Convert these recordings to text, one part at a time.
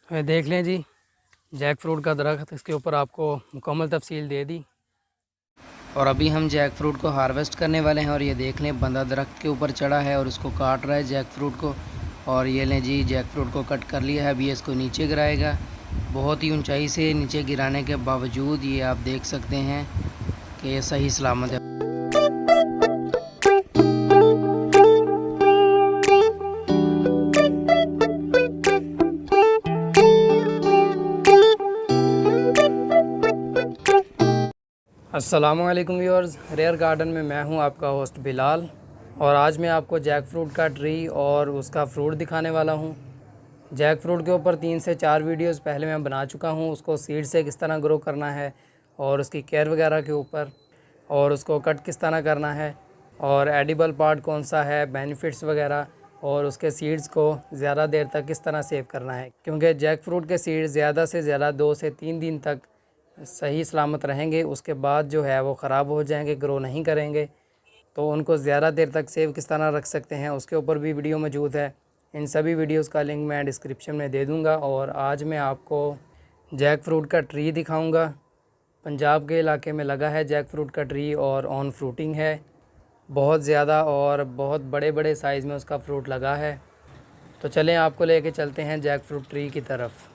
देख लें जी, Jack fruit का दरख्त, इसके ऊपर आपको मुकम्मल तफसील दे दी। और अभी हम जैक फ्रूट को हार्वेस्ट करने वाले हैं। और ये देख लें, बंदा दरख्त के ऊपर चढ़ा है और उसको काट रहा है जैक फ्रूट को। और ये लें जी, जैक फ्रूट को कट कर लिया है। अभी इसको नीचे गिराएगा। बहुत ही ऊंचाई से नीचे गिराने के बावजूद ये आप देख सकते हैं कि ये सही सलामत है। अस्सलामुअलैकुम व्यूअर्स, रेयर गार्डन में मैं हूं आपका होस्ट बिलाल। और आज मैं आपको जैक फ्रूट का ट्री और उसका फ्रूट दिखाने वाला हूं। जैक फ्रूट के ऊपर 3 से 4 वीडियोस पहले मैं बना चुका हूं, उसको सीड से किस तरह ग्रो करना है और उसकी केयर वगैरह के ऊपर, और उसको कट किस तरह करना है, और एडिबल पार्ट कौन सा है, बेनिफिट्स वगैरह, और उसके सीड्स को ज़्यादा देर तक किस तरह सेव करना है। क्योंकि जैक फ्रूट के सीड ज़्यादा से ज़्यादा 2 से 3 दिन तक सही सलामत रहेंगे, उसके बाद जो है वो ख़राब हो जाएंगे, ग्रो नहीं करेंगे। तो उनको ज़्यादा देर तक सेव किस तरह रख सकते हैं, उसके ऊपर भी वीडियो मौजूद है। इन सभी वीडियोस का लिंक मैं डिस्क्रिप्शन में दे दूंगा। और आज मैं आपको जैक फ्रूट का ट्री दिखाऊंगा। पंजाब के इलाके में लगा है जैक फ्रूट का ट्री और ऑन फ्रूटिंग है बहुत ज़्यादा, और बहुत बड़े बड़े साइज़ में उसका फ्रूट लगा है। तो चलें, आपको लेके चलते हैं जैक फ्रूट ट्री की तरफ।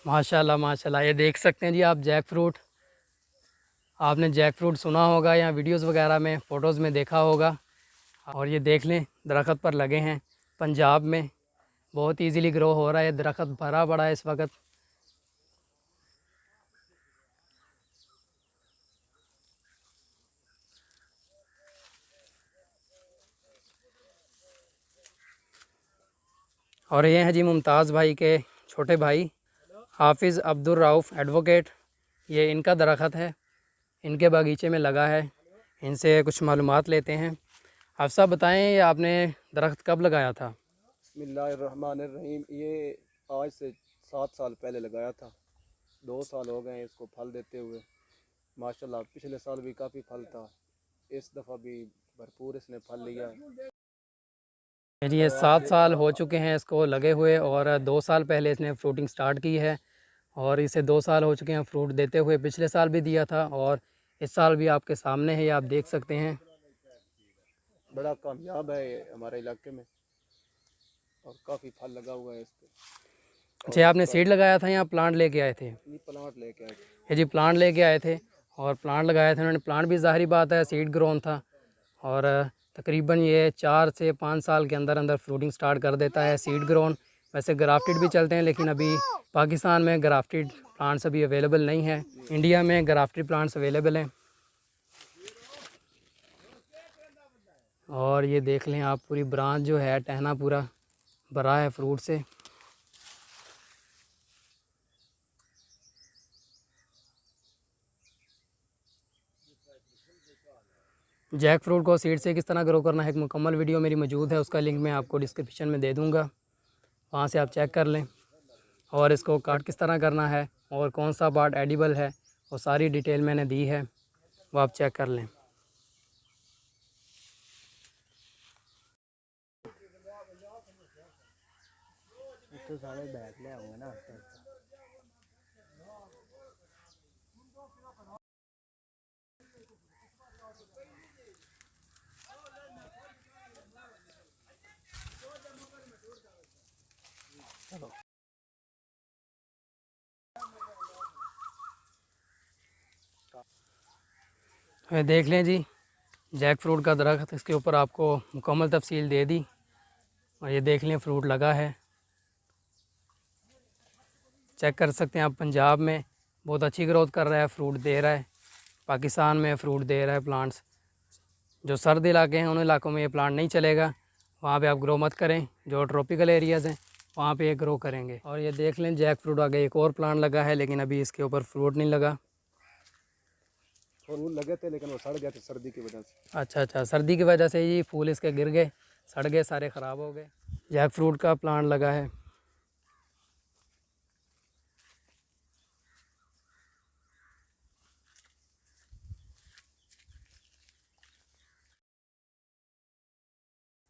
माशाल्लाह माशाल्लाह, ये देख सकते हैं जी आप जैक फ्रूट। आपने जैक फ्रूट सुना होगा या वीडियोस वगैरह में, फ़ोटोज़ में देखा होगा। और ये देख लें, दरख्त पर लगे हैं। पंजाब में बहुत इजीली ग्रो हो रहा है। दरख्त भरा पड़ा है इस वक्त। और ये हैं जी मुमताज़ भाई के छोटे भाई, हाफिज़ अब्दुल रऊफ़ एडवोकेट। ये इनका दरख्त है, इनके बागीचे में लगा है। इनसे कुछ मालूमात लेते हैं। आप सब बताएं, ये आपने दरख्त कब लगाया था? बिस्मिल्लाहिर्रहमानिर्रहीम। ये आज से 7 साल पहले लगाया था। 2 साल हो गए हैं इसको फल देते हुए। माशाल्लाह, पिछले साल भी काफ़ी फल था, इस दफ़ा भी भरपूर इसने फल लिया है। जी, ये 7 साल हो चुके हैं इसको लगे हुए, और 2 साल पहले इसने फ्रूटिंग स्टार्ट की है। और इसे 2 साल हो चुके हैं फ्रूट देते हुए। पिछले साल भी दिया था और इस साल भी आपके सामने है, ये आप देख सकते हैं। बड़ा कामयाब है ये हमारे इलाके में, और काफ़ी फल लगा हुआ है इस पर। और अच्छा, आपने इसका सीड लगाया था या प्लांट लेके आए थे? ये प्लांट लेके आए थे। ये जी प्लांट लेके आए थे, और प्लांट लगाए थे उन्होंने। प्लांट भी ज़ाहिरी बात है सीड ग्रोन था। और तकरीबन ये 4 से 5 साल के अंदर अंदर फ्रूटिंग स्टार्ट कर देता है सीड ग्रोन। वैसे ग्राफ्टेड भी चलते हैं, लेकिन अभी पाकिस्तान में ग्राफ्टेड प्लांट्स अभी अवेलेबल नहीं है। इंडिया में ग्राफ्टेड प्लांट्स अवेलेबल हैं। और ये देख लें आप, पूरी ब्रांच जो है, टहना पूरा भरा है फ्रूट से। जैक फ्रूट को सीड से किस तरह ग्रो करना है, एक मुकम्मल वीडियो मेरी मौजूद है, उसका लिंक मैं आपको डिस्क्रिप्शन में दे दूँगा, वहाँ से आप चेक कर लें। और इसको काट किस तरह करना है और कौन सा पार्ट एडिबल है, वो सारी डिटेल मैंने दी है, वो आप चेक कर लें। तो सारे बैठ ले होंगे ना। चलो, ये देख लें जी, जैक फ्रूट का दरख्त, इसके ऊपर आपको मुकम्मल तफसील दे दी। और ये देख लें, फ्रूट लगा है, चेक कर सकते हैं आप। पंजाब में बहुत अच्छी ग्रोथ कर रहा है, फ्रूट दे रहा है। पाकिस्तान में फ्रूट दे रहा है प्लांट्स। जो सर्द इलाके हैं उन इलाकों में ये प्लांट नहीं चलेगा, वहाँ पे आप ग्रो मत करें। जो ट्रॉपिकल एरियाज़ हैं वहाँ पे ये ग्रो करेंगे। और ये देख लें, जैक फ्रूट आगे एक और प्लांट लगा है, लेकिन अभी इसके ऊपर फ्रूट नहीं लगा। फूल लगे थे लेकिन वो सड़ गए थे सर्दी की वजह से। अच्छा अच्छा, सर्दी की वजह से ये फूल इसके गिर गए, सड़ गए, सारे ख़राब हो गए। जैक फ्रूट का प्लांट लगा है।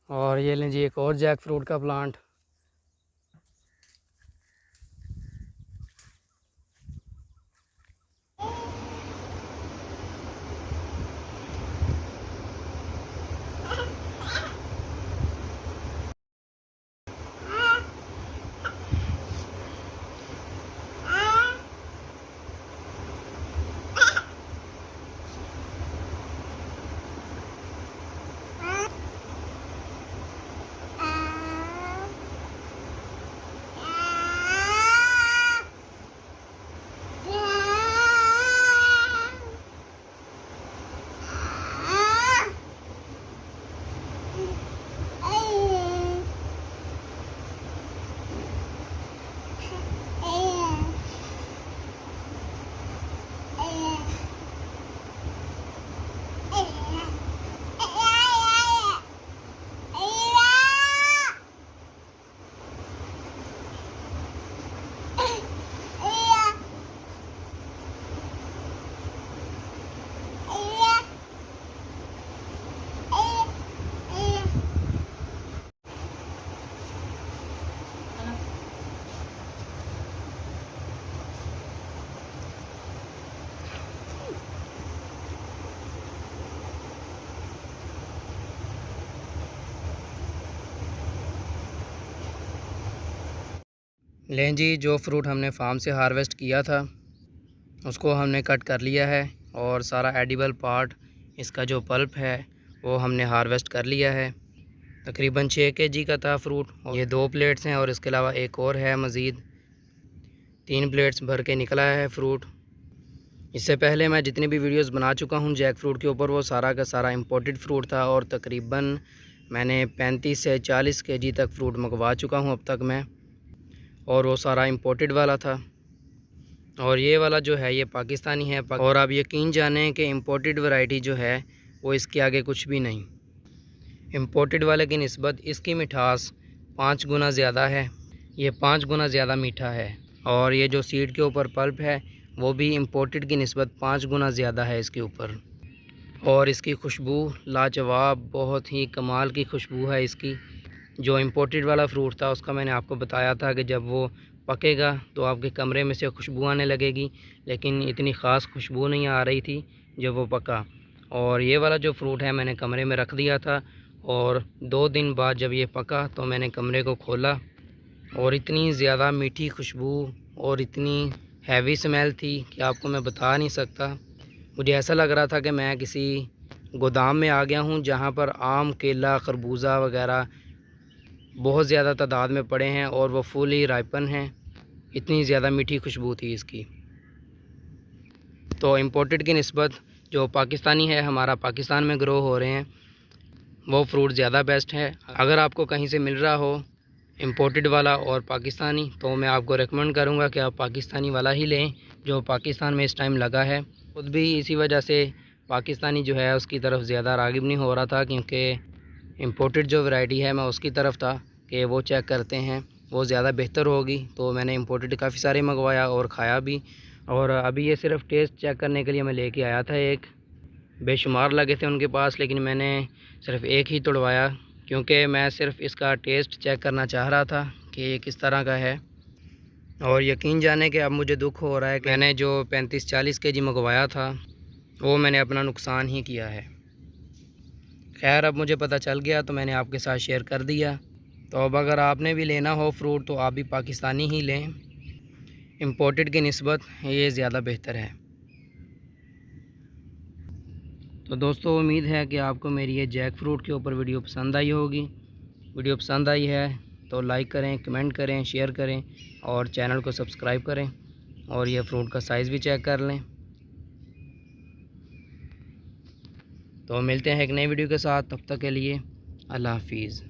और ये लें जी एक और जैक फ्रूट का प्लांट। लें जी जो फ्रूट हमने फार्म से हार्वेस्ट किया था उसको हमने कट कर लिया है और सारा एडिबल पार्ट इसका जो पल्प है वो हमने हार्वेस्ट कर लिया है। तकरीबन 6 kg का था फ्रूट। ये 2 प्लेट्स हैं और इसके अलावा एक और है मज़ीद 3 प्लेट्स भर के निकला है फ्रूट। इससे पहले मैं जितनी भी वीडियोस बना चुका हूँ जैक फ्रूट के ऊपर वो सारा का सारा इंपोर्टेड फ्रूट था और तकरीबन मैंने 35 से 40 kg तक फ्रूट मंगवा चुका हूँ अब तक मैं, और वो सारा इंपोर्टेड वाला था। और ये वाला जो है ये पाकिस्तानी है। और आप यकीन जानें कि इंपोर्टेड वैरायटी जो है वो इसके आगे कुछ भी नहीं। इंपोर्टेड वाले की निस्बत इसकी मिठास 5 गुना ज़्यादा है, ये 5 गुना ज़्यादा मीठा है। और ये जो सीड के ऊपर पल्प है वो भी इंपोर्टेड की निस्बत 5 गुना ज़्यादा है इसके ऊपर। और इसकी खुशबू लाजवाब, बहुत ही कमाल की खुशबू है इसकी। जो इंपोर्टेड वाला फ्रूट था उसका मैंने आपको बताया था कि जब वो पकेगा तो आपके कमरे में से खुशबू आने लगेगी, लेकिन इतनी ख़ास खुशबू नहीं आ रही थी जब वो पका। और ये वाला जो फ्रूट है मैंने कमरे में रख दिया था और 2 दिन बाद जब ये पका तो मैंने कमरे को खोला और इतनी ज़्यादा मीठी खुशबू और इतनी हैवी स्मेल थी कि आपको मैं बता नहीं सकता। मुझे ऐसा लग रहा था कि मैं किसी गोदाम में आ गया हूँ जहाँ पर आम, केला, खरबूजा वगैरह बहुत ज़्यादा तादाद में पड़े हैं और वो फुली राइपन हैं। इतनी ज़्यादा मीठी खुशबू थी इसकी। तो इंपोर्टेड की निस्बत जो पाकिस्तानी है, हमारा पाकिस्तान में ग्रो हो रहे हैं, वो फ्रूट ज़्यादा बेस्ट है। अगर आपको कहीं से मिल रहा हो इंपोर्टेड वाला और पाकिस्तानी तो मैं आपको रेकमेंड करूँगा कि आप पाकिस्तानी वाला ही लें जो पाकिस्तान में इस टाइम लगा है। खुद भी इसी वजह से पाकिस्तानी जो है उसकी तरफ ज़्यादा राग़िब नहीं हो रहा था, क्योंकि इंपोर्टेड जो वैरायटी है मैं उसकी तरफ था कि वो चेक करते हैं वो ज़्यादा बेहतर होगी। तो मैंने इंपोर्टेड काफ़ी सारे मंगवाया और खाया भी। और अभी ये सिर्फ़ टेस्ट चेक करने के लिए मैं लेके आया था। एक बेशुमार लगे थे उनके पास, लेकिन मैंने सिर्फ़ एक ही तोड़वाया क्योंकि मैं सिर्फ़ इसका टेस्ट चेक करना चाह रहा था कि ये किस तरह का है। और यकीन जाने कि अब मुझे दुख हो रहा है कि मैंने जो 35-40 kg मंगवाया था वो मैंने अपना नुकसान ही किया है। खैर अब मुझे पता चल गया तो मैंने आपके साथ शेयर कर दिया। तो अब अगर आपने भी लेना हो फ्रूट तो आप भी पाकिस्तानी ही लें, इंपोर्टेड की निस्बत ये ज़्यादा बेहतर है। तो दोस्तों उम्मीद है कि आपको मेरी ये जैक फ्रूट के ऊपर वीडियो पसंद आई होगी। वीडियो पसंद आई है तो लाइक करें, कमेंट करें, शेयर करें और चैनल को सब्सक्राइब करें और ये फ्रूट का साइज़ भी चेक कर लें। तो मिलते हैं एक नई वीडियो के साथ, तब तक के लिए अल्लाह हाफिज़।